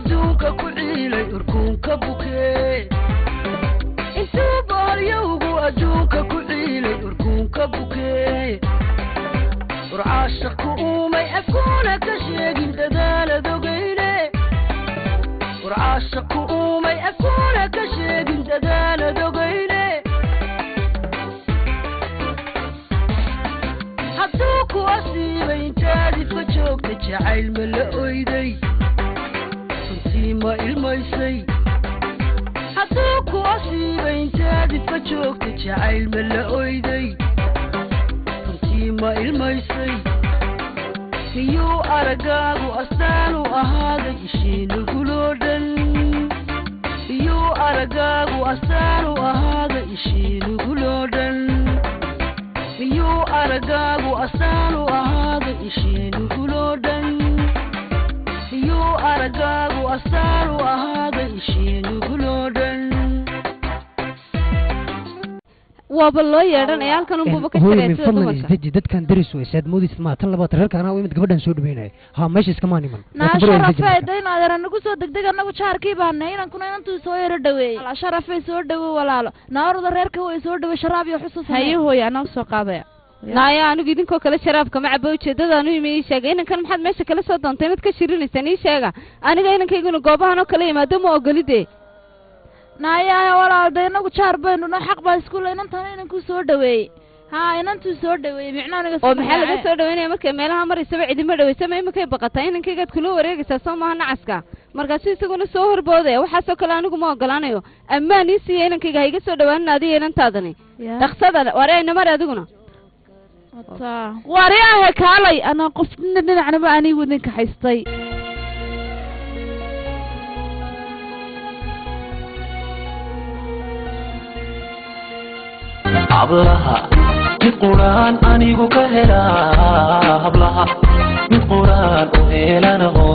adduunka ku ciilay urkuunka bukee intuu baaryowgu adduunka ku ciilay urkuunka bukee urcaashaq ku uumay afkuuna ka sheegin dadaalad ogeyne urcaashaq ku uumay afkuuna ka sheegin dadaalad ogeyne hadduu ku asiibay intaadii fa joogta jacayl ma la oyday runtii ma ilmaysay hadduu ku asiibay intaadii fa joogta jacayl ma la oyday runtii ma ilmaysay miyuu aragaagu astaan u ahaaday ishiinuguloo dhan miyuu aragaagu astaan u ahaaday ishiinuguloo dhan miyuu aragaagu astaan u ahaaday ishiinuguloo dhan miyuu aragaagu astaan u ahaaday ishiinuguloo dhan waaba loo yeedhanaya halkan unbuuba ka jiray dadkan daris weysaad moodis ma tan labaad reerkaana imid gabadhan soo dhaweynay ha meesha iska maaniman naasharafeeday inaad nagu soo degdeg anagu jaarkii baanay inankuna inantuu soo yaro dhaweeyey sharafay soo dhawo walaalo naarada reerka way soo dhawe sharaab iyo xusus haye hooyo anaa soo qaadaya naaya anigu idinkoo kale sharaabka ma cabo ujeedadaanu imi ii sheegay inankan maxaad meesha kala soo doontay mid ka shirinaysan ii sheega aniga inankayguna goobahan oo kale yimaado ma ogolidee naaya walaalda inagu jaar baynu no xaq baa isku inantan inanku soo dhaweeyey ha inantuu soo dhaweeyey micnaaniga oo maxaa laga soo dhaweynaya markay meelaha maraysaba cidima dhaweysa ma imakay baqataa inankaygaad kula wareegaysaa soo maaha nacaska markaasu isaguna soo horboodaya waxaasoo kale anigu ma ogolaanayo ammaan ii siiya inankayga ha iga soo dhawaanin adiga inantaadani dhaqsada wari ayna mari adiguna wari ahe kaalay anaa qof dhinacnaba anii wadinka haystay hablaha mid quraan anigu ka helaa hablaha mid quraan u helanaho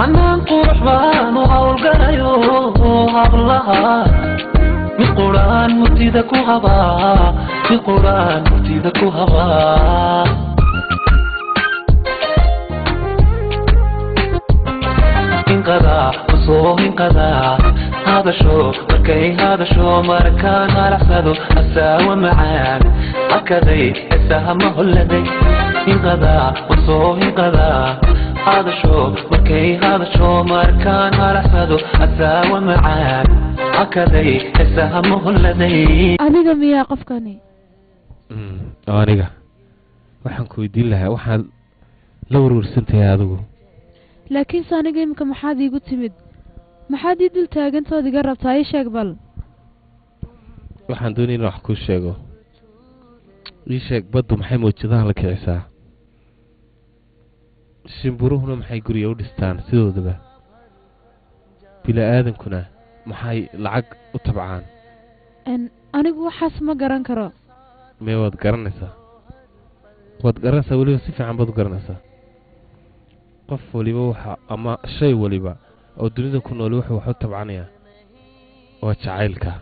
anaan qurux baan u hawlgalayo hablaha mid quraan murtida ku habaa mid quraan murtida ku habaa inqadaa usoo inqadaa هذا شو مركي هذا شو مركان هالحسدو الساوى معان هكذا حسها ما هو الذي انقذا وصوه انقذا هذا شو مركي هذا شو مركان هالحسدو الساوى معان هكذا حسها ما هو الذي أنيقا ميا قفكاني أنيقا waxaan ku weydiin lahaa waxaan la warwarsantahay adigu laakiin saaniga imka maxaad iigu timid maxaad ii dul taagantood iga rabtaa ii sheeg bal waxaan doonaya in wax kuu sheego ii sheeg baddu maxay mawjadaha la kicisaa shimburuhuna maxay guriga u dhistaan sidoodaba bila'aadankuna maxay lacag u tabcaan anigu waxaas ma garan karo mee waad garanaysaa weliba si fiican baad u garanaysaa qof waliba waxa ama shay waliba oo dunida ku nool wuxuu wax u tabcanaya waa jacaylka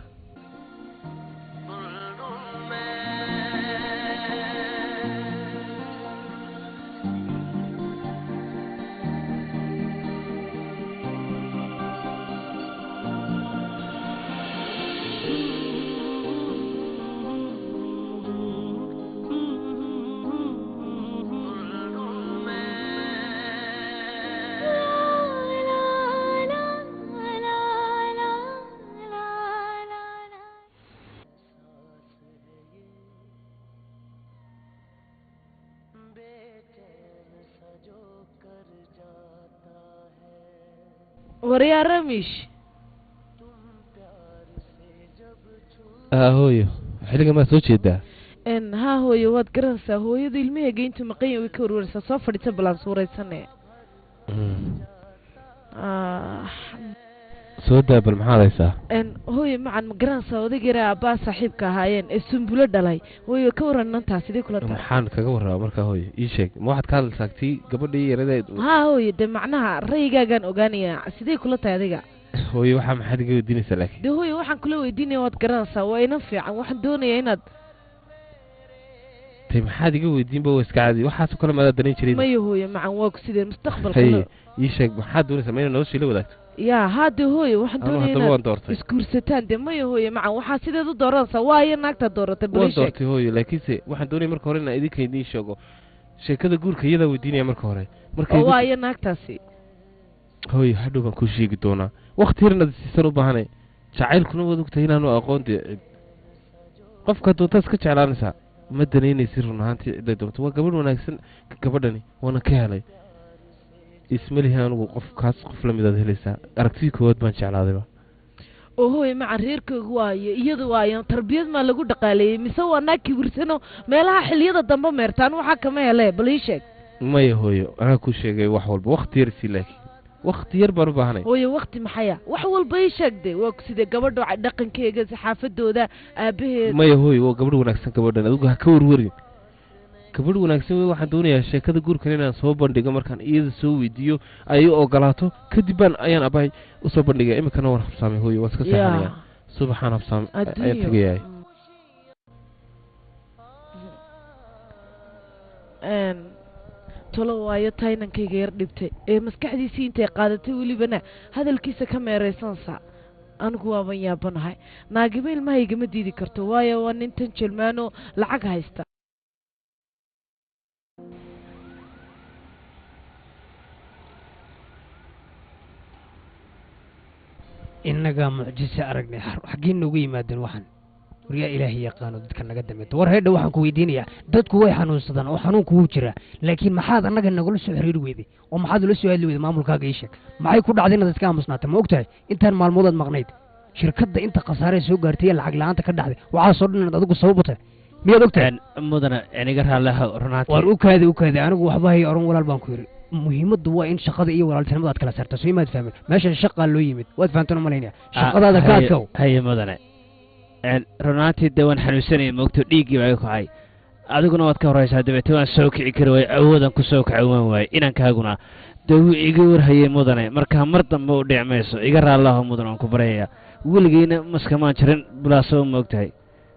وريا رميش هويو حلقة ما سوتش ده ان ها هويو واد قرنسا هويو دي المية جينتو مقيم ويكور ورسا صفر تبلان صورة سنة سودا بالمحارسة ان هوي معن مقرنسا ودي قرا با صاحبك هايين السنبولة دلاي هويو كورا ننتا سيدي كلها محان كورا مركا هوي ايشيك ما واحد كان ساكتي قبل دي يريد ها هوي ده معناها ريقا كان اوغانيا سيدي كلها تايديقا هوي waxaa maxaad iga weydiinaysaa laakiin de hooyo waxaan kula weydiinaya waad garanaysaa waa ina fiican waxaan doonayaa inaad tay maxaad iga weydiinba waa iska caadi waxaasoo kale madaa danayn jiray maya hooye macan waa ku sidee mustaqbalka haye ii sheeg maxaad doonaysaa ma inay noloshii la wadaagto yaa haade hooye waxaan ama doonaya haddaba inaad waan doortay isguursataan dee maya hooye macan waxaa sideed u dooranaysaa waayo naagtaa dooratay waan balisheeg doortay hooyo laakiinse waxaan doonaya marka hore inaan idinka idiin sheego sheekada guurka iyadaa weydiinaya marka hore oo waayo naagtaasi hooyo hadhow baan kuu sheegi doonaa wakti yar inaad siisan u baahanay jacaylkuna waad ogtahay inaanu aqoon dee cid qofka doontaas ka jeclaanaysaa ma danaynaysi run ahaantii ciday doonto waa gabadh wanaagsan gabadhani waana ka helay ismalihi anugu qofkaas qof la midaad helaysaa aragtidii koowaad baan jeclaadayba oo hooye macan reerkooga waayo iyada waayo tarbiyad maa lagu dhaqaaleeyey mise waa naag kibirsano meelaha xiliyada dambe meertaan waxaa kama hele bal ii sheeg maya hooyo anaa kuu sheegay wax walba wakti yar sii laakiin wakti yar baan u baahanay hooye wakti maxaya wax walba ii sheegde waa ku sidee gabadha dhaqankeega saxaafadooda aabaheeda maya hooyo waa gabadh wanaagsan gabadhan adigu ha ka warwarin gabadh wanaagsan wey waxaan doonayaa sheekada guurkan inaan soo bandhigo markaan iyada soo weydiiyo ay u ogolaato kadib baan ayaan abahay usoo bandhigaya iminkana waan habsaamay hooyo waan iska seexanayaa subaxaan habsaamay ayaan tegayahay tolo waayo taynankayga yar dhibtay ee maskaxdiisii intay qaadatay welibana hadalkiisa ka meeraysanaysaa anigu waaban yaabanahay naagiba ilmahaygama diidi karto waayo waa nintan jelmaano lacag haysta innagaa mucjise aragnay xaggii noogu yimaadeen waxaan waryaa ilaahay yaqaano dadka naga dameeto war heedha waxaan ku weydiinayaa dadku way xanuunsadaan oo xanuunku wuu jiraa laakiin maxaad annaga nagula soo xiriiri weyday oo maxaad ula soo hadli weyday maamulkaaga ii sheeg maxay ku dhacday inaad iska aamusnaatay ma ogtahay intaan maalmoodaad maqnayd shirkadda inta khasaaree soo gaartay ee lacag la-aanta ka dhacday waxaasoo dhan inaad adigu sabab u tahay miyaad ogtahay mudana aniga raalliha runaantii war u kaadi anigu waxba hay oran walaal baan ku yidhi muhiimaddu waa in shaqada iyo walaaltinimada aad kala saarta soo imaad fahmin meeshan shaqaa loo yimid waad fahamtana malaynaya shaqadaada ka adkow haye mudane runaantii dee waan xanuunsanaya moogto dhiiggii baa iga kacay adiguna waad ka horraysaa dabeete waan soo kici kari waaye awoodan ku soo kaca waan waaye inankaaguna dee wuu iga warhayay mudane markaa mar dambe u dhic mayso iga raallaho mudan waan ku baryayaa weligiina maskamaan jirin bulaasoo moogtahay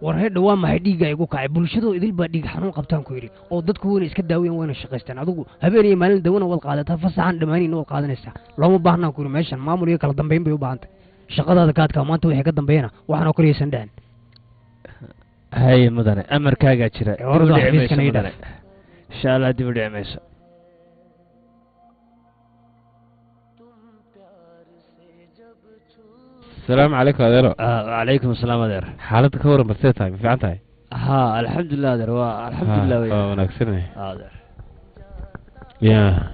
war heedha waa maxay dhiigga igu kacay bulshadoo idil baa dhiig xanuun qabtaan ku yidhi oo dadku weyna iska daawayan wayna shaqaystaan adigu habeen iyo maalin dawana waad qaadataa fasaxaan dhammaanina waad qaadanaysaa looma baahnaan ku yidhi meeshan maamul iyo kala dambayn bay u baahantay shaqadaada kaadkaa maanta wixii ka dambeeyana waxaanoo kaliyaysan dhicin haye mudane amarkaagaa jira orada xafiiskana ii dhaaf insha allah dib u dhici mayso السلام عليكم أديرو وعليكم السلام أدير حالتك كورن بسيطة تايم في عنتها ها الحمد لله أدير الحمد لله ويا ونكسرني أدير يا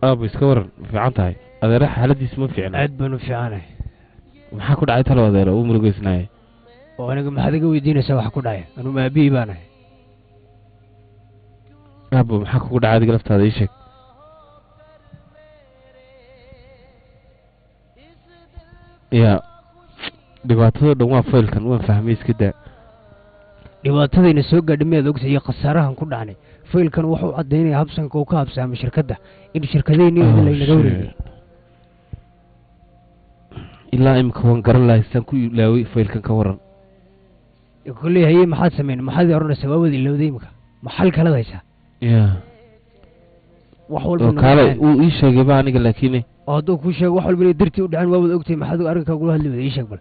أبو يسكورن في عنتها أدير حالتي اسمه في عنا عد بنو في عنا maxaa ku dhacay talo adeero uu murugeysnaayay oo aniga maxaad iga weydiinaysaa wax ku dhacay anu ma abiyi baan ahay abo maxaa kugu dhacay adiga laftaada ii sheeg ya dhibaatadoo dhan waa faylkan waan fahmay iska daa dhibaatadayna soo gaadhay miyaad ogtahay iyo khasaarahan ku dhacnay faylkan wuxuu caddaynaya habsanka uu ka habsaamay shirkadda in shirkadayni laynaga wareegay ilaa imika waan garan lahay saan ku ilaaway faylkan ka waran kolley haye maxaad sameyn maxaad odhanaysaa waawad ilowday imika maxal kalad haysaa ya wax walba kaale uu ii sheegay ba aniga laakiin oo hadduu kuu sheego wax walba inay dartii u dhaceen waawad ogtahay maxaad arrinkaa gula hadli wada ii sheeg bal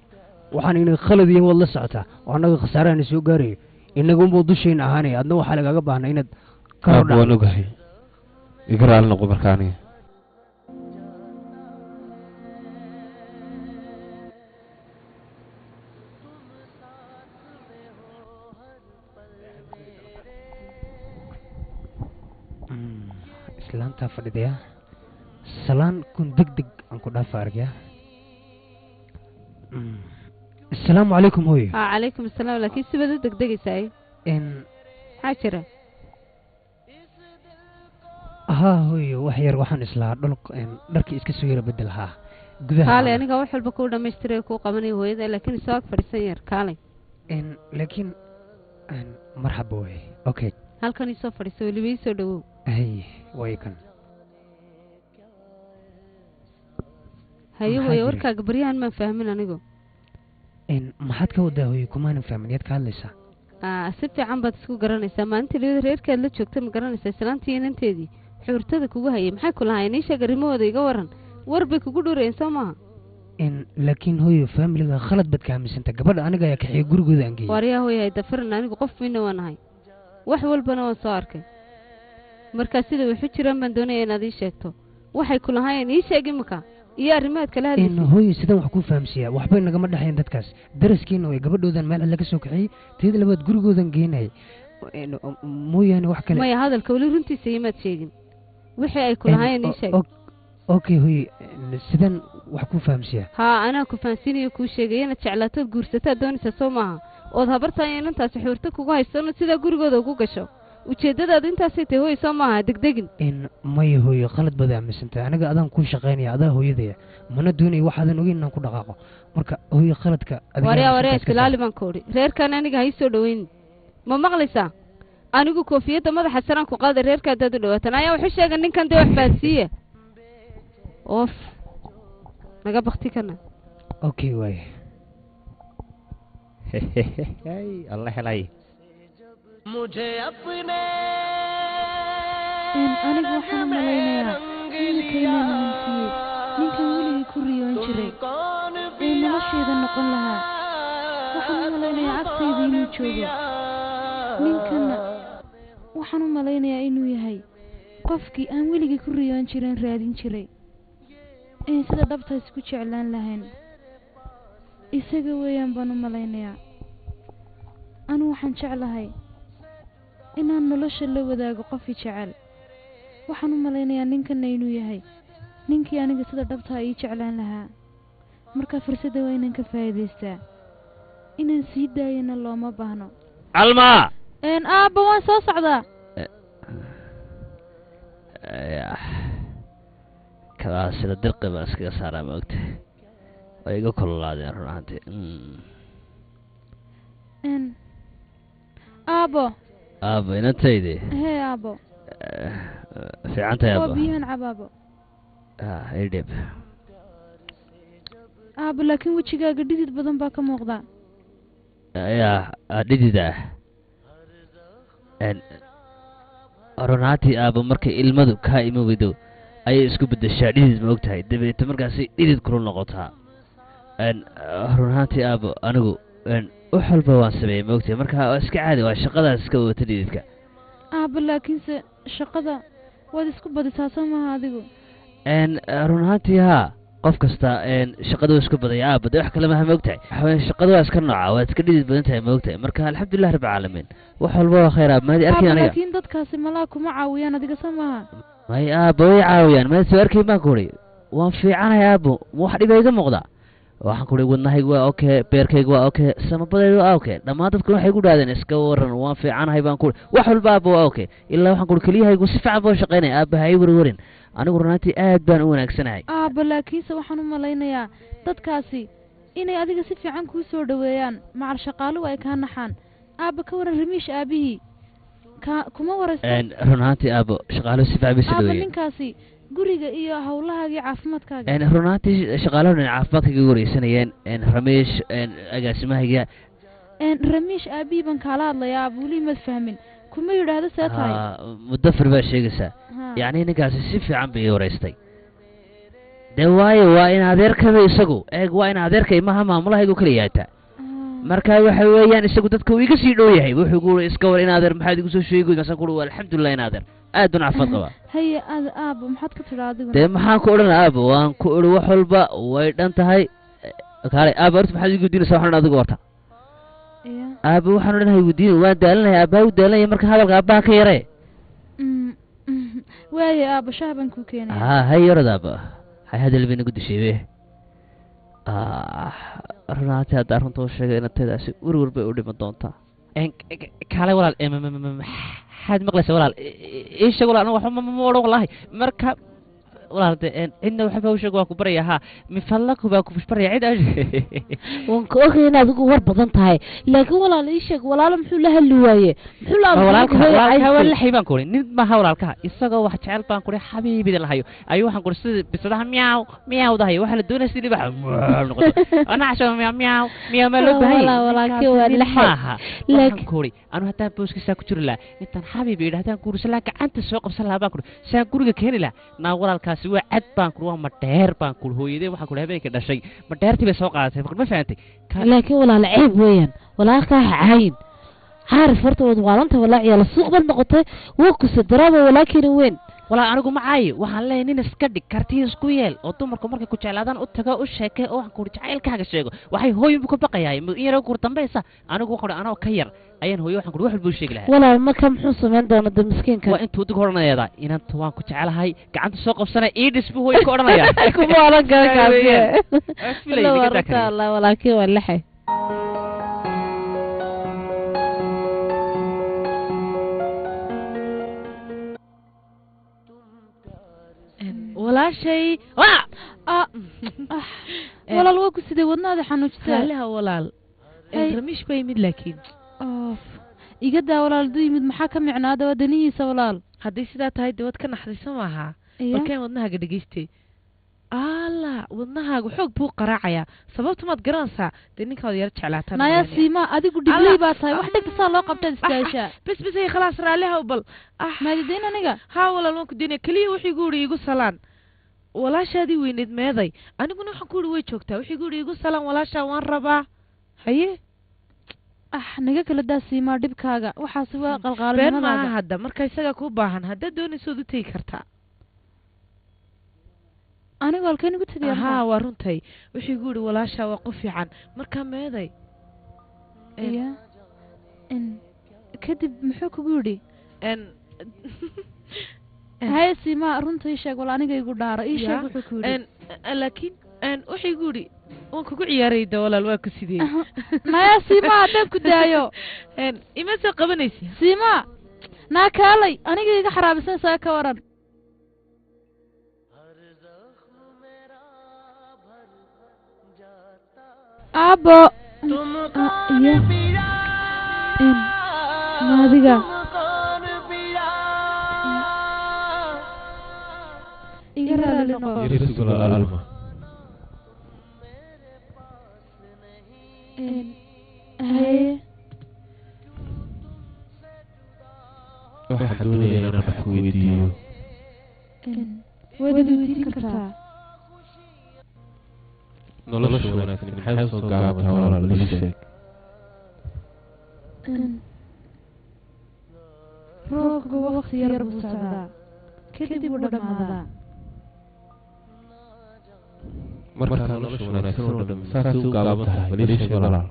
waxaan inay khalad yihiin waad la socotaa oo annaga khasaarahana soo gaarayo innaga unbuu dushayna ahaanaya adna waxaa lagaaga baahnaa inaad ka hor waan ogahay iga raali noqo marka aniga islaantaa fadhidaya salaan kun deg deg aan ku dhaafa argaya asalaamu calaykum hooyo calaykum asalaam laakiin sibaad u degdegaysaay maxaa jira haa hooyo wax yar waxaan islaa dharkii iska soo yara bedel haa gudaha kaalay aniga wax walba kuu dhammaystiray kuu qabanaya hooyada laakiin isoo ag fadhiisan yar kaalay laakiin marxaba wey okay halkan isoo fadhiisa weliba ii soo dhawow hay way kan haye hooye warkaaga baryahan maan fahmin anigu maxaad ka wadaa hooyo kumaanan fahmin yaad ka hadlaysaa si fiican baad isku garanaysaa maalintii labada reerkaad la joogta ma garanaysaa islaantii inanteedii xuurtada kugu hayay maxay ku lahaayeen ii sheeg arrimahooda iga waran war bay kugu dhurayeen soo maaha laakiin hooyo faamiliga khalad baad ka aaminsanta gabadha aniga ayaa kaxiyay gurigooda aan geeyey waaryaa hooyo hay dafaran anigu qof weyna waan ahay wax walbana waan soo arkay markaa sida waxu jiraan baan doonaya inaad ii sheegto waxay ku lahaayeen ii sheeg imika iyo arrimahaad kala hadlaysa hooyo sidaan wax kuu fahamsiiyaa waxbay nagama dhexayn dadkaas daraskiina way gabadhoodan meel alle ka soo kaxiyey teeda labaad gurigoodan geenayay mooyaane wax kale maya hadalka weli runtiisa imaad sheegin wixii ay ku lahaayeen ii sheeg okay hooyo sidaan wax kuu fahamsiiyaa haa anaa ku fahansiinayo kuu sheegay inaad jeclaatood guursataad doonaysa soo maaha ood habartaa inantaasi xuurta kugu haysono sidaa gurigooda ugu gasho ujeeddadaadu intaasay tahay hooy soo maaha degdegin maya hooyo qalad baad aaminsantahay aniga adaan kuu shaqaynaya adaa hooyadaya mana doonayo waxaadan ogeyn inaan ku dhaqaaqo marka hooyo qaladka waryaa iskilaali baan koodhi reerkaan aniga ha ii soo dhaweynin ma maqlaysaa anigu koofiyadda madaxa saraan ku qaada reerka haddaad u dhawaatan ayaa waxu sheega ninkan dee wax baadsiiya oof naga bakti kana okay waay alla helay anigu waxaan u malaynayaa wiilkayna maantiye ninkan weligii ku riyoon jiray ee nolosheeda noqon lahaa waxaan u malaynayaa agtayda inuu joogo ninkanna waxaan u malaynayaa inuu yahay qofkii aan weligii ku riyoon jiran raadin jiray in sida dhabta isku jeclaan lahayn isaga weeyaan baan u malaynayaa anu waxaan jeclahay inaan nolosha la wadaago qofi jecel waxaan u malaynayaa ninkana inuu yahay ninkii aniga sida dhabtaa ii jeclaan lahaa markaa fursadda waa inaan ka faa'iidaystaa inaan sii daayana looma baahno alma aabba waan soo socdaa kadaa sida dirqi baan iskaga saaraa ma ogta way iga kololaadeen run ahaantii aabbo aabbo inantaydi hee aabbo fiicantahay aabbo biyahan cab aabbo idhib aabbo laakiin wejigaaga dhidid badan baa ka muuqda yaa dhidid ah run ahaantii aabbo markay ilmadu kaa ima weydo ayay isku beddeshaa dhidid ma og tahay dabeeto markaasi dhidid kula noqotaa run ahaantii aabbo anigu wax walba waan sameeyey ma ogtahay marka waa iska caadi waa shaqadaas iska wata dhididka aabbo laakiinse shaqada waad isku badisaa soo maaha adigu run ahaantii haa qof kasta shaqada waa isku badaya aabbo dee wax kale maha ma ogtahay waxaweye shaqada waa iska nooca waad iska dhidid badan tahay ma ogtahay marka alxamdulilah rabbi caalamiin wax walba waa khayr aabbo maadi arkin aniga laakiin dadkaasi malaa kuma caawiyaan adiga soo maaha may aabbo way caawiyaan maadi soo arkayn baan ku uri waan fiicanahay aabbo wax dhiba iga muuqda waxaan kuhi wadnahaygu waa okay beerkaygu waa okay samabadaydu waa okay dhammaan dadkuna waxay ku dhahdeen iska waran waan fiicanahay baan kuhi wax walba aabba waa okay ilaa waxaan kuhi keliyahaygu si fiican baan shaqaynaya aabba ha ii warwarin anigu runaantii aad baan u wanaagsanahay aabba laakiinse waxaan u malaynayaa dadkaasi inay adiga si fiican kuu soo dhaweeyaan macal shaqaaluhu ay kaa naxaan aabba ka waran ramiish aabihii kuma waraysan run ahaantii aabbo shaqaaluhu si fiican bay soo dhaweeyeen ninkaasi guriga iyo hawlahaagii caafimaadkaaga run ahaantii shaqaaluhu dhan caafimaadkayga wareysanayeen ramiish agaasimahayga ramiish aabihii baan kaala hadlayaa aabba weli maad fahmin kuma yidhaahdo see tahay mudafir baa sheegaysaa yacni ninkaasi si fiican bay ii wareystay dee waayo waa in adeerkaba isagu eeg waa in adeerkay maha maamulahaygu kala yaataa marka waxa weeyaan isagu dadka uu iga sii dhow yahay wuxuu ku iska war in adeer maxaad igu soo sheegi markaasaan kuhi alxamdulilah in adeer aad baan caafimaad qabaa haye aabbo maxaad ka tidhaa adigu dee maxaan ku odhan aabbo waan ku idhi wax walba way dhan tahay kaale aabbo horta maxaad igu diinaysaa waxaan adigu horta aabbo waxaan odhanahay weydiin waan daalanaya aabbaha u daalanaya marka hadalka aabbaha ka yaree waaye aabbo shaah baan kuu keenaya hay yarad aabbo hay hadal bay nagu disheebe runaantii haddaa runta u sheegay inantaydaasi werwer bay u dhiman doontaa kaale walaal maxaad maqlaysa walaal ii sheeg walaal waxba ma odhan wallaahi marka walaalde cidna waxba u sheeg waa ku baraya haa mifalaku baa ku baraya cid waan ka ogay inaad ugu war badan tahay laakiin walaal ii sheeg walaalo muxuu la hadli waaye muxuu la walaalka walaal baan ku nin ma ha walaalka isagoo wax jecel baan ku xabiibida lahayo ayuu waxaan ku sida bisadaha miyaw miyaw dahayo waxa la doonay sidii baa noqdo ana casho miyaw miyaw ma loo baahay walaalkii waa la laakiin ku anu hataa booskiisa ku jiro la intaan xabiib yiraahdaan guursalaa gacanta soo qabsan lahaa baan ku saan guriga keeni la na walaalkaasi waa cad baan ku waa ma dheer baan ku hooyadee waxa ku habeenka dhashay ma dheertii bay soo qaadatay ma fahamtay laakiin walaal ceeb weeyaan walaalka hayn عارف فرت وضوالنت ولا عيال السوق بالنقطة وكس الدرابة ولكن وين ولا أنا قم معي وحلا إني نسكدي كارتيز كويل أو مركو كوتشالادان أتجا أشيك أو كوري عيل كهذا الشيء وحي هو يبكو بقى ياي يرى كورتان بيسا أنا قول أنا كير أين هو يوحنا روح البوشيك له ولا ما كم حصة من دون الدم مسكين كان وأنت تقولنا يا ذا إن أنت وان كوتشال هاي قعدت سوق بسنة إيدس بهو يقولنا يا كم ولا كذا لا ورث الله ولا كي ولا حي ولا شيء ولا الوقت سيدي ودنا حنوجتها لها ولا رميش بيمد لكن يقدر ولا الدي مد محاكم عناده ودنيسه ولا هدي سيدات هاي دوت كان حريصه معها وكان ودناها قد دغيستي لا wadnaha xoog buu qaraacaya sababta maad garanaysaa ninka yar jeclaatan naya siima adigu dhiglay baa tahay wax dhigta loo qabtay iskaasha bas ay khalaas raalaha bal ma diin aniga ha wala loo ku diinay kaliya wixii guuri igu salaan walaashaadii weyneed meeday aniguna waxaan ku way joogtaa wixii guuri igu salaan walaasha waan rabaa haye naga kala daa siima dhibkaaga waxaas waa qalqaalinimada ma hadda marka isaga ku baahan hadda doonayso u tagi kartaa أنا قال كأني قلت لي ها ورنتي وش يقولي ولا شا وقفي عن مركب ماذا إيه إن كذب محوك قولي إن هاي سيما رنتي شاق ولا أنا جاي يقول دار إيش شاق قولي إن لكن إن وش يقولي وانكو قولي يا ريدا ولا الواك سيدي ما يا سيما عدم كدايو إن إما سقبنيسي سيما ناكالي أنا جاي حراب سنة ساكا ورن أبا ما دقا يرسل الألمة هاي وحدوني أنا بحكويديو ودودين كرتا nolosha wanaagsan maxay soo gaabtaa walaal ii sheeg roobka waqti yar buu socdaa kadib uu dhamaadaa markaa nolosha wanaagsan oo dhan saasay u gaaban tahay bal ii sheeg walaal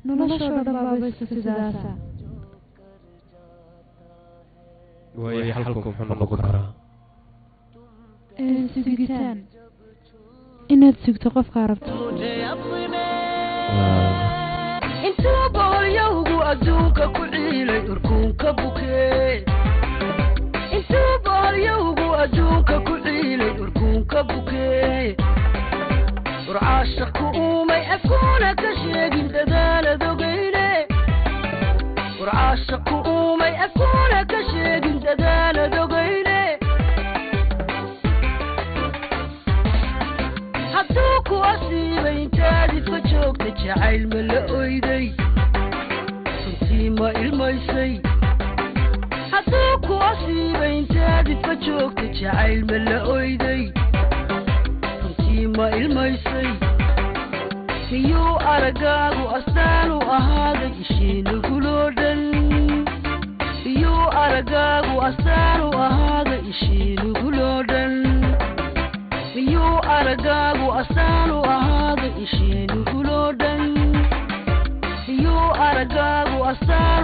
nolosha oo dhan baabaysa sidaasa waayo xalku muxuu noqon karaa sugitaan inaad sugto qofka rabto intuu boolyowgu adduunka ku ciilay urkuunka bukee intuu boolyowgu adduunka ku ciilay urkuunka bukee urcaashaqku uumay afkuuna ka sheegin dadaalad ogeyne urcaashaqku uumay afkuuna ka sheegin dadaalad ogeyne hadduu ku asiibay intaadid ka joogta jacayl ma la oyday runtii ma ilmaysay hadduu ku asiibay intaadid ka joogta jacayl ma la oyday runtii ma ilmaysay miyuu aragaagu astaan u ahaaday ishiinuguloo dhan miyuu aragaagu astaan u ahaaday ishiinuguloo dhan miyuu aragaagu astaan u ahaaday ishiinuguloo dhan miyuu aragaagu astaan